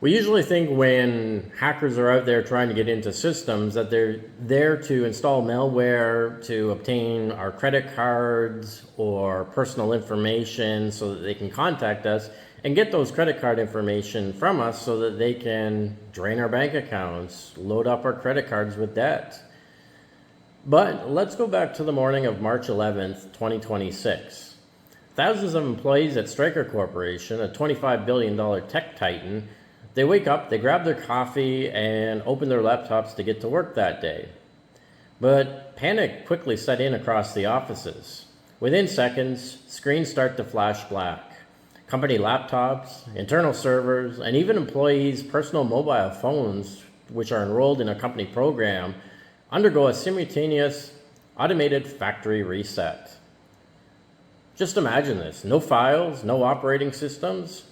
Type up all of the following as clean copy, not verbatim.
We usually think when hackers are out there trying to get into systems that they're there to install malware to obtain our credit cards or personal information so that they can contact us and get those credit card information from us so that they can drain our bank accounts, load up our credit cards with debt. But let's go back to the morning of March 11th, 2026. Thousands of employees at Stryker Corporation, a $25 billion tech titan, they wake up, they grab their coffee, and open their laptops to get to work that day. But panic quickly set in across the offices. Within seconds, screens start to flash black. Company laptops, internal servers, and even employees' personal mobile phones, which are enrolled in a company program, undergo a simultaneous automated factory reset. Just imagine this. No files, no operating systems,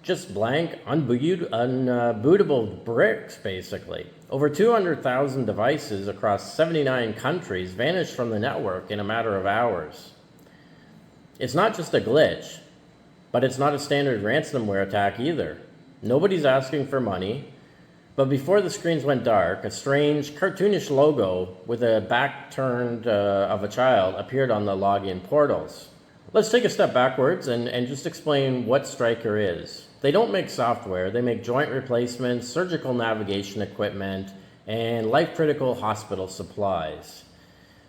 just blank, unbootable bricks, basically. Over 200,000 devices across 79 countries vanished from the network in a matter of hours. It's not just a glitch, but it's not a standard ransomware attack either. Nobody's asking for money, but before the screens went dark, a strange, cartoonish logo with a back turned of a child appeared on the login portals. Let's take a step backwards and just explain what Stryker is. They don't make software, they make joint replacements, surgical navigation equipment, and life-critical hospital supplies.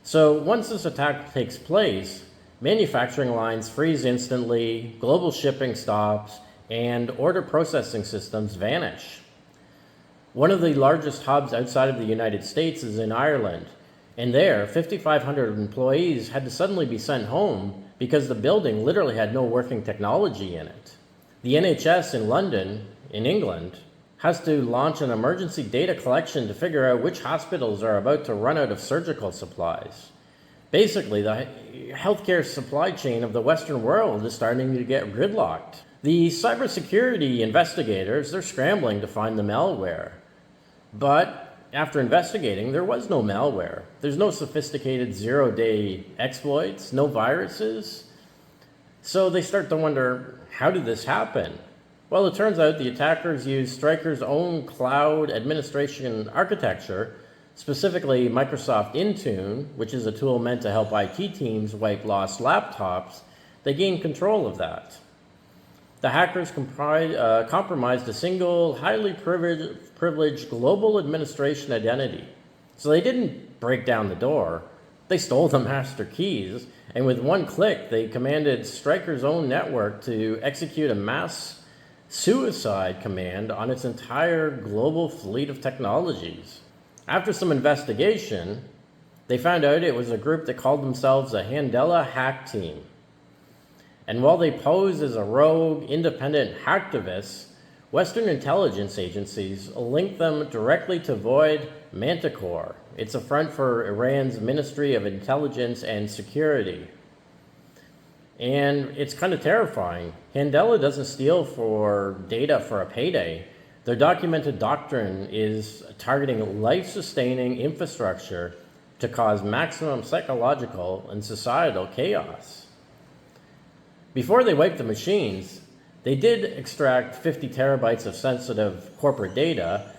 So once this attack takes place, manufacturing lines freeze instantly, global shipping stops, and order processing systems vanish. One of the largest hubs outside of the United States is in Ireland, and there, 5,500 employees had to suddenly be sent home because the building literally had no working technology in it. The NHS in London, in England, has to launch an emergency data collection to figure out which hospitals are about to run out of surgical supplies. Basically, the healthcare supply chain of the Western world is starting to get gridlocked. The cybersecurity investigators, they're scrambling to find the malware. But after investigating, there was no malware. There's no sophisticated zero-day exploits, no viruses. So they start to wonder, how did this happen? Well, it turns out the attackers used Stryker's own cloud administration architecture, specifically Microsoft Intune, which is a tool meant to help IT teams wipe lost laptops. They gained control of that. The hackers compromised a single, highly privileged global administration identity. So they didn't break down the door. They stole the master keys, and with one click, they commanded Stryker's own network to execute a mass suicide command on its entire global fleet of technologies. After some investigation, they found out it was a group that called themselves a Handala hack team. And while they posed as a rogue, independent hacktivists, Western intelligence agencies linked them directly to Void Manticore. It's a front for Iran's Ministry of Intelligence and Security. And it's kind of terrifying. Handala doesn't steal for data for a payday. Their documented doctrine is targeting life-sustaining infrastructure to cause maximum psychological and societal chaos. Before they wiped the machines, they did extract 50 terabytes of sensitive corporate data,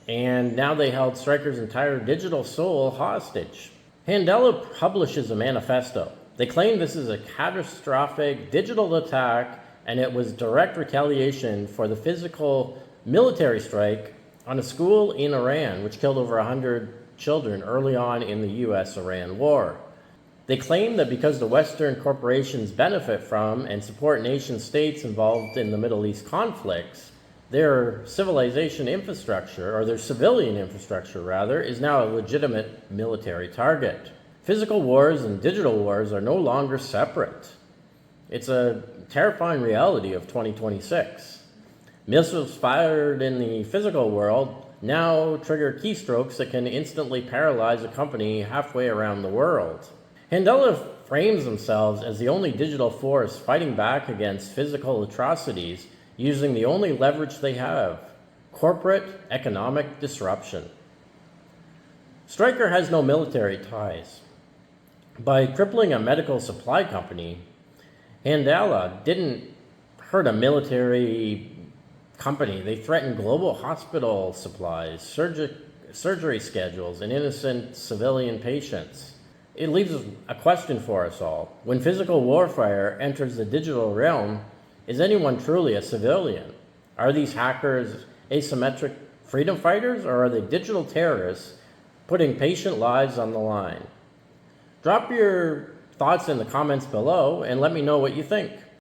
and now they held Stryker's entire digital soul hostage. Handala publishes a manifesto. They claim this is a catastrophic digital attack, and it was direct retaliation for the physical military strike on a school in Iran, which killed over 100 children early on in the US-Iran war. They claim that because the Western corporations benefit from and support nation states involved in the Middle East conflicts, their civilization infrastructure, or their civilian infrastructure rather, is now a legitimate military target. Physical wars and digital wars are no longer separate. It's a terrifying reality of 2026. Missiles fired in the physical world now trigger keystrokes that can instantly paralyze a company halfway around the world. Handala frames themselves as the only digital force fighting back against physical atrocities using the only leverage they have, corporate economic disruption. Stryker has no military ties. By crippling a medical supply company, Handala didn't hurt a military company. They threaten global hospital supplies, surgery schedules, and innocent civilian patients. It leaves a question for us all. When physical warfare enters the digital realm, is anyone truly a civilian? Are these hackers asymmetric freedom fighters, or are they digital terrorists putting patient lives on the line? Drop your thoughts in the comments below and let me know what you think.